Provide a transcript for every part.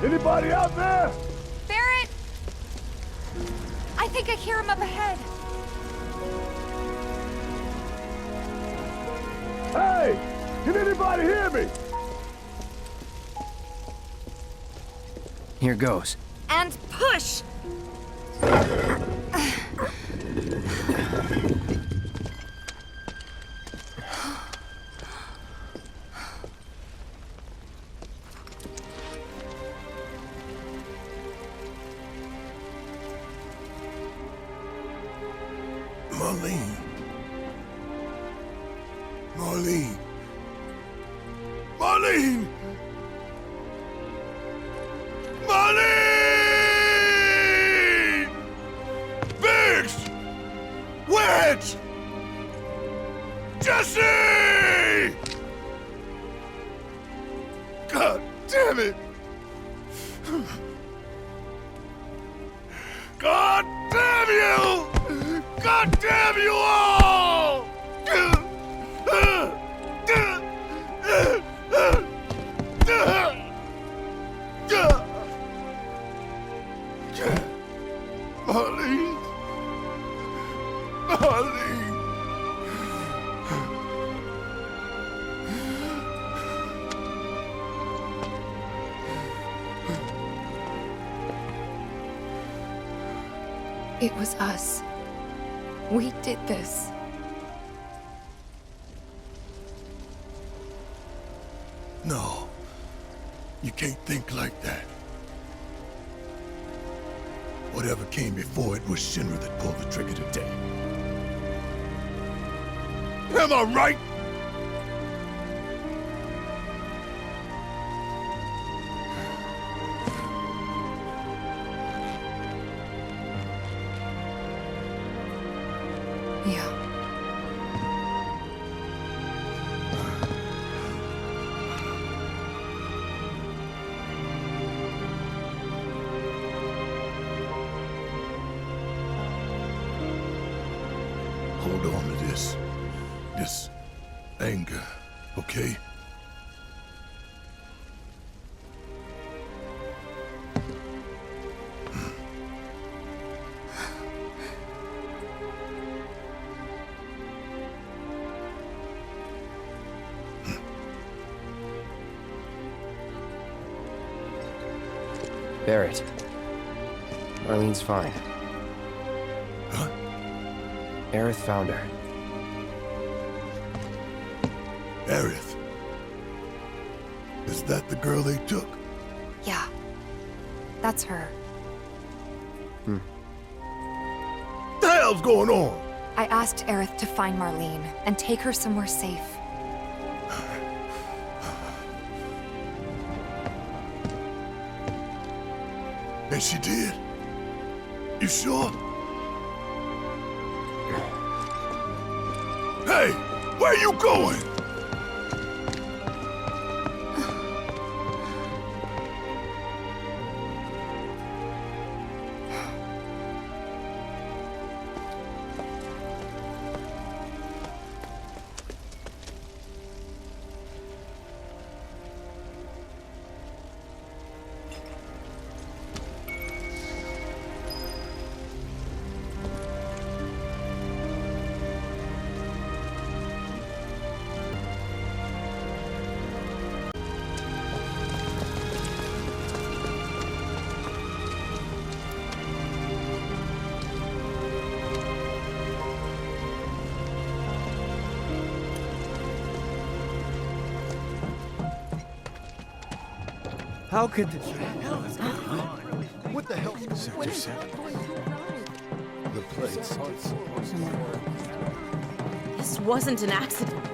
Anybody out there? Barrett! I think I hear him up ahead. Hey! Can anybody hear me? Here goes. And push! Marlene. Marlene. Marlene! Marlene! Biggs! Wedge! Jesse! God damn it! God damn you! God damn you all! Marlene! Marlene! It was us. We did this. No. You can't think like that. Whatever came before it was Shinra that pulled the trigger today. Am I right? Yeah. Hold on to this anger, okay? Barrett. Marlene's fine. Huh? Aerith found her. Aerith. Is that the girl they took? Yeah. That's her. What the hell's going on? I asked Aerith to find Marlene and take her somewhere safe. And she did? You sure? Hey, where you going? How could... What the hell? Sector 7. The place. This wasn't an accident.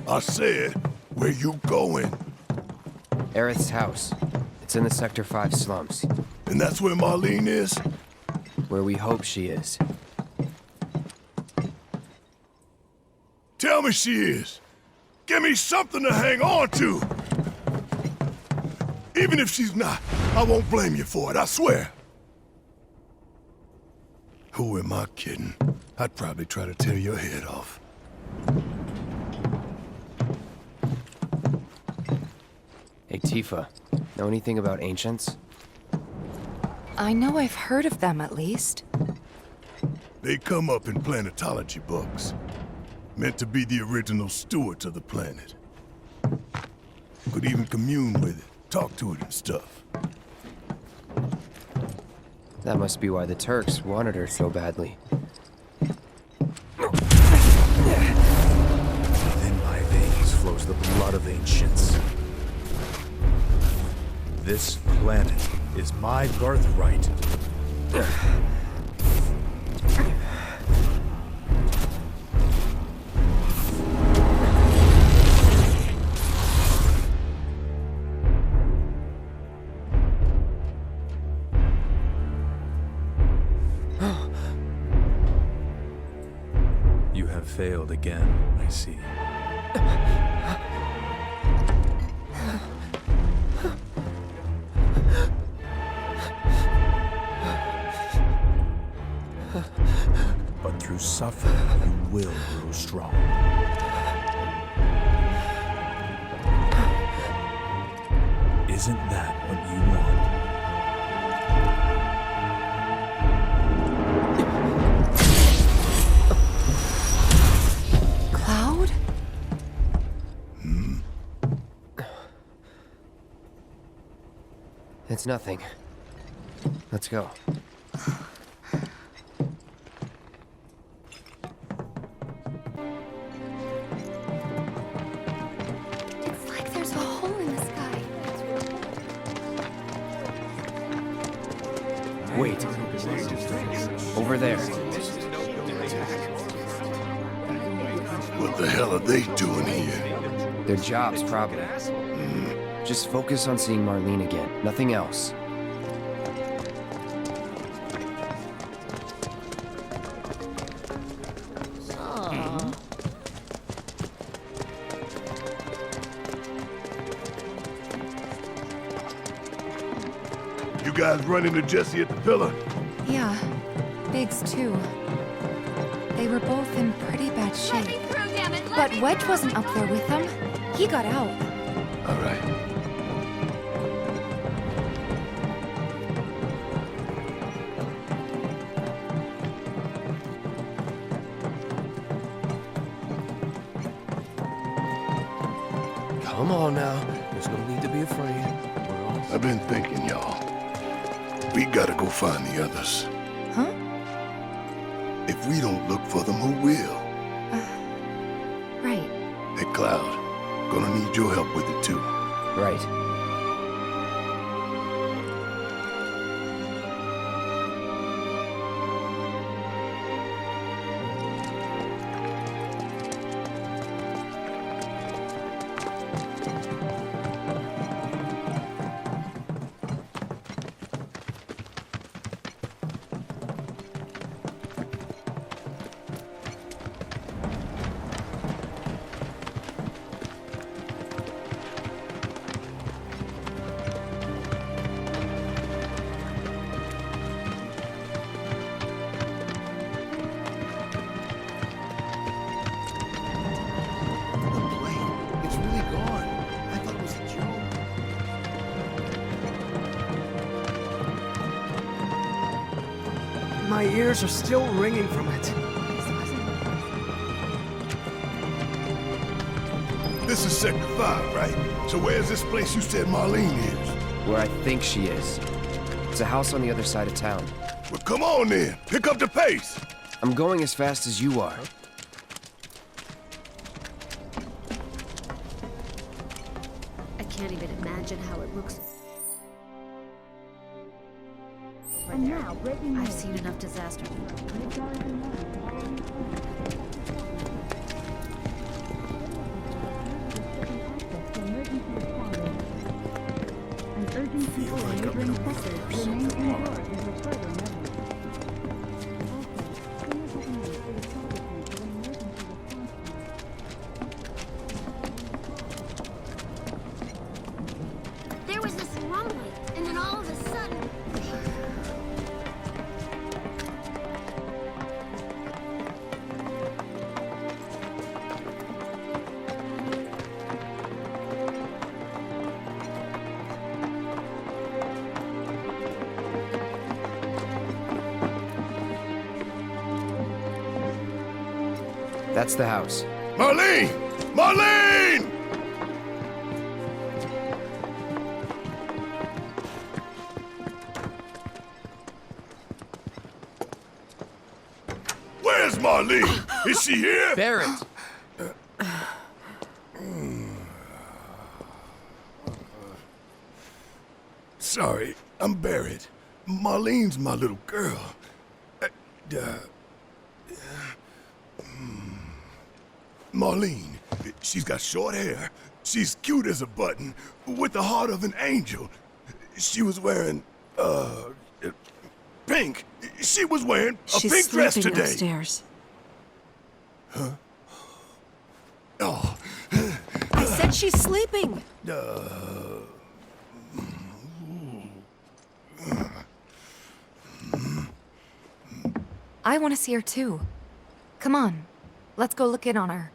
I said, where you going? Aerith's house. It's in the Sector 5 slums. And that's where Marlene is? Where we hope she is. Tell me she is. Give me something to hang on to. Even if she's not, I won't blame you for it, I swear. Who am I kidding? I'd probably try to tear your head off. Hey, Tifa. Know anything about ancients? I know I've heard of them at least. They come up in planetology books. Meant to be the original stewards of the planet. Could even commune with it, talk to it and stuff. That must be why the Turks wanted her so badly. Within my veins flows the blood of ancients. This planet is my birthright. You have failed again, I see. But through suffering, you will grow strong. Isn't that what you want? Cloud? It's nothing. Let's go. It's like there's a hole in the sky. Wait. Over there. What the hell are they doing here? Their jobs, probably. Just focus on seeing Marlene again. Nothing else. You guys run into Jesse at the pillar? Yeah, Biggs too. They were both in pretty bad shape. But Wedge wasn't up there with them. He got out. All right. Come on now. There's no need to be afraid. I've been thinking, y'all. We gotta go find the others. Huh? If we don't look for them, who will? Right. Hey, Cloud. Gonna need your help with it, too. Right. My ears are still ringing from it. This is Sector 5, right? So where's this place you said Marlene is? Where I think she is. It's a house on the other side of town. Well, come on then. Pick up the pace. I'm going as fast as you are. I can't even imagine how it looks. And now, breaking I've news. seen enough disaster. An urgent people in neighboring sectors remain indoors until further measures. There was this rumbling, and then all of a sudden... That's the house. Marlene! Marlene! Where's Marlene? Is she here? Barrett! Sorry, I'm Barrett. Marlene's my little girl. Marlene, she's got short hair. She's cute as a button, with the heart of an angel. She was wearing, pink. She was wearing a She's pink dress sleeping today. upstairs. Oh, I said she's sleeping. I want to see her too. Come on, let's go look in on her.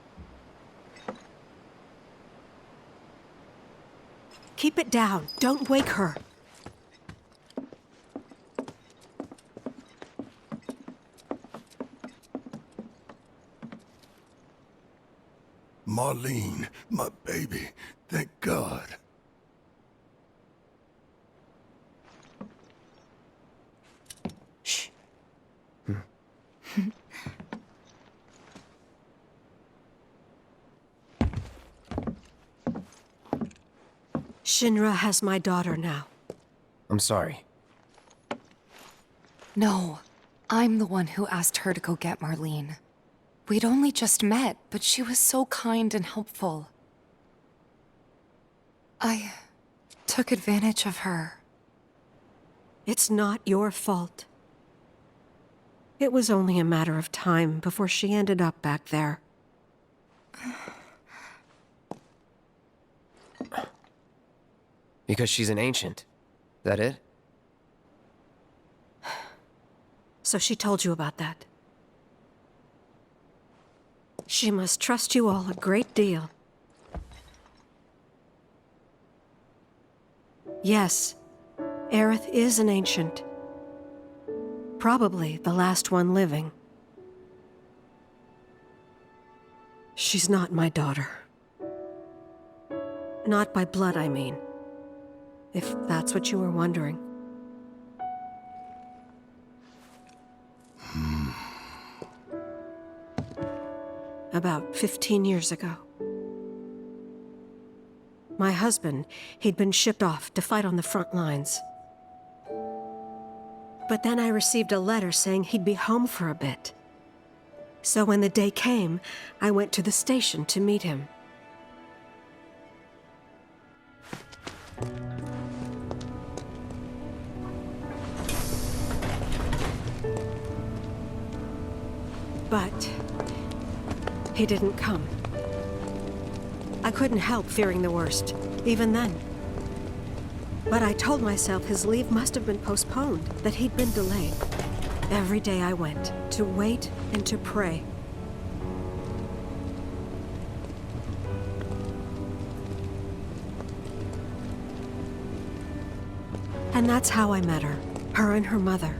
Keep it down. Don't wake her. Marlene, my baby. Thank God. Shh. Shinra has my daughter now. I'm sorry. No, I'm the one who asked her to go get Marlene. We'd only just met, but she was so kind and helpful. I took advantage of her. It's not your fault. It was only a matter of time before she ended up back there. Because she's an ancient. That it? So she told you about that. She must trust you all a great deal. Yes, Aerith is an ancient. Probably the last one living. She's not my daughter. Not by blood, I mean. If that's what you were wondering. About 15 years ago. My husband, he'd been shipped off to fight on the front lines. But then I received a letter saying he'd be home for a bit. So when the day came, I went to the station to meet him. But he didn't come. I couldn't help fearing the worst, even then. But I told myself his leave must have been postponed, that he'd been delayed. Every day I went, to wait and to pray. And that's how I met her and her mother.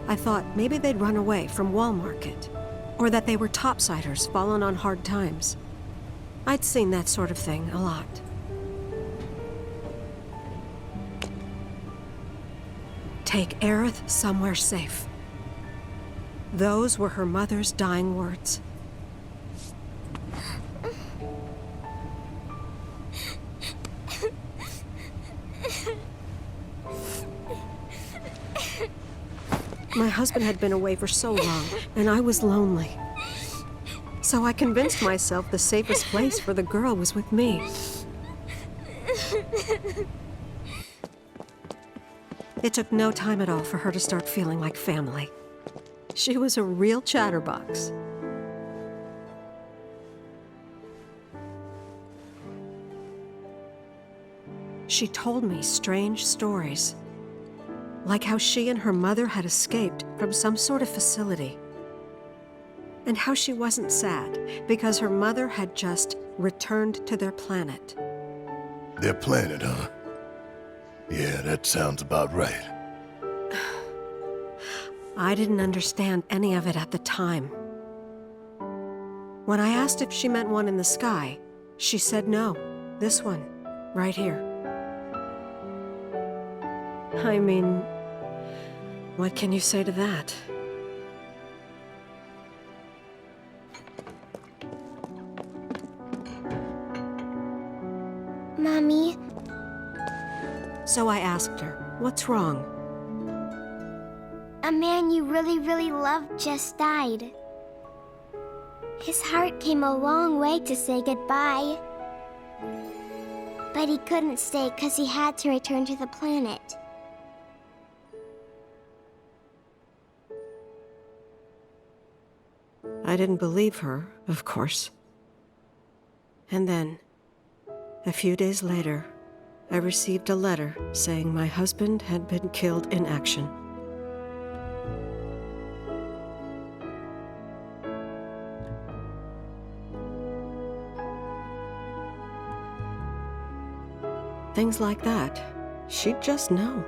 I thought maybe they'd run away from Wall Market, or that they were topsiders fallen on hard times. I'd seen that sort of thing a lot. Take Aerith somewhere safe. Those were her mother's dying words. My husband had been away for so long, and I was lonely. So I convinced myself the safest place for the girl was with me. It took no time at all for her to start feeling like family. She was a real chatterbox. She told me strange stories. Like how she and her mother had escaped from some sort of facility. And how she wasn't sad because her mother had just returned to their planet. Their planet, huh? Yeah, that sounds about right. I didn't understand any of it at the time. When I asked if she meant one in the sky, she said no. This one, right here. I mean, what can you say to that? Mommy? So I asked her, what's wrong? A man you really, really loved just died. His heart came a long way to say goodbye. But he couldn't stay because he had to return to the planet. I didn't believe her, of course. And then, a few days later, I received a letter saying my husband had been killed in action. Things like that. She'd just know.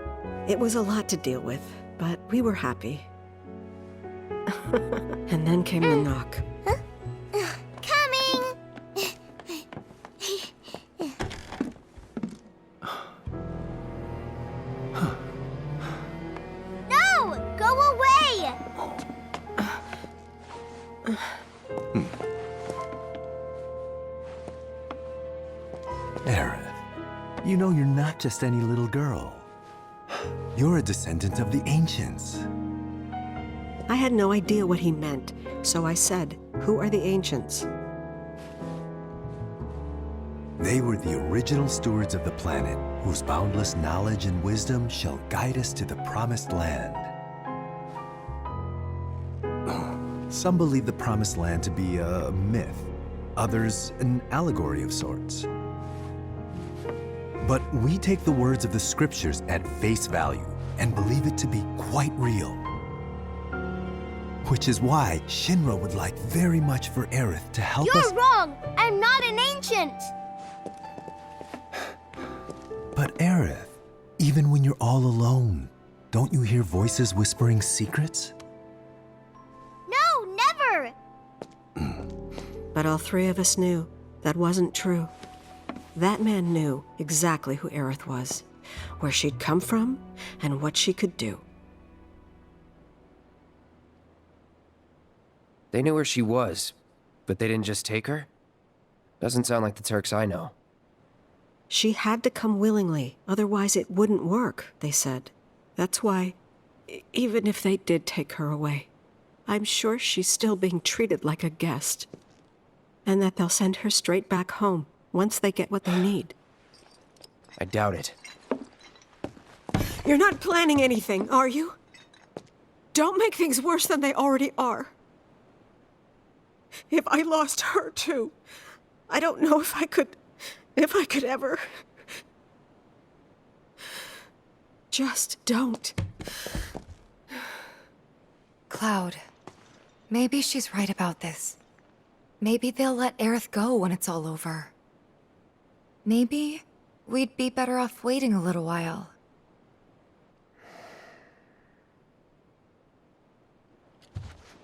It was a lot to deal with, but we were happy. And then came the knock. Coming! No! Go away! Aerith, you know you're not just any little girl. You're a descendant of the ancients. I had no idea what he meant, so I said, "Who are the ancients?" They were the original stewards of the planet, whose boundless knowledge and wisdom shall guide us to the promised land. Some believe the promised land to be a myth, others an allegory of sorts. But we take the words of the scriptures at face value and believe it to be quite real. Which is why Shinra would like very much for Aerith to help us— You're wrong! I'm not an ancient! But Aerith, even when you're all alone, don't you hear voices whispering secrets? No, never! But all three of us knew that wasn't true. That man knew exactly who Aerith was, where she'd come from, and what she could do. They knew where she was, but they didn't just take her? Doesn't sound like the Turks I know. She had to come willingly, otherwise it wouldn't work, they said. That's why, even if they did take her away, I'm sure she's still being treated like a guest. And that they'll send her straight back home once they get what they need. I doubt it. You're not planning anything, are you? Don't make things worse than they already are. If I lost her too, I don't know if I could ever. Just don't. Cloud, maybe she's right about this. Maybe they'll let Aerith go when it's all over. Maybe we'd be better off waiting a little while.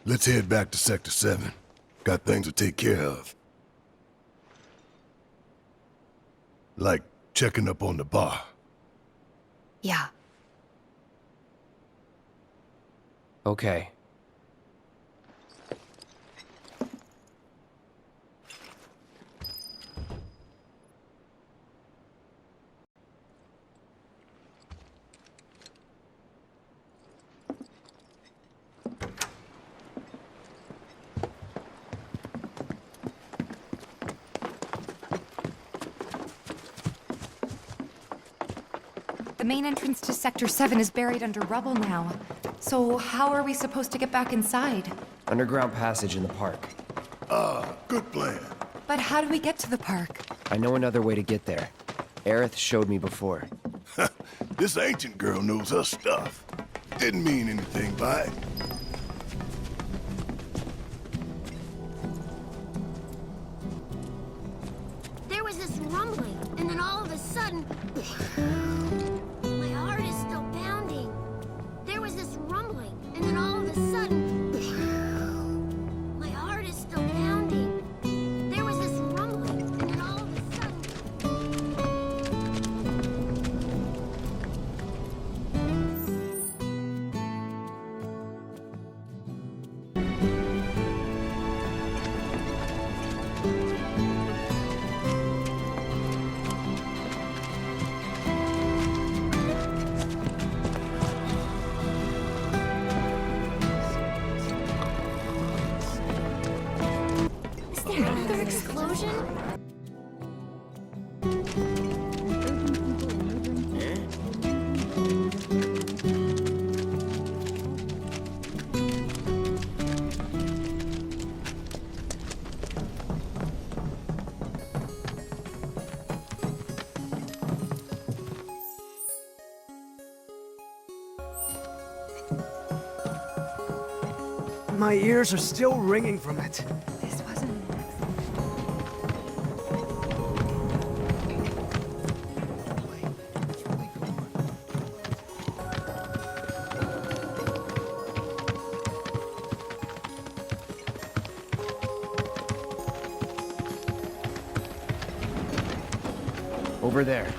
Let's head back to Sector 7. Got things to take care of. Like checking up on the bar. Yeah. Okay. The main entrance to Sector 7 is buried under rubble now. So how are we supposed to get back inside? Underground passage in the park. Good plan. But how do we get to the park? I know another way to get there. Aerith showed me before. This ancient girl knows her stuff. Didn't mean anything by it. There was this rumbling, and then all of a sudden... My heart is still pounding. There was this rumbling, and then all explosion? My ears are still ringing from it. This wasn't an accident. Over there.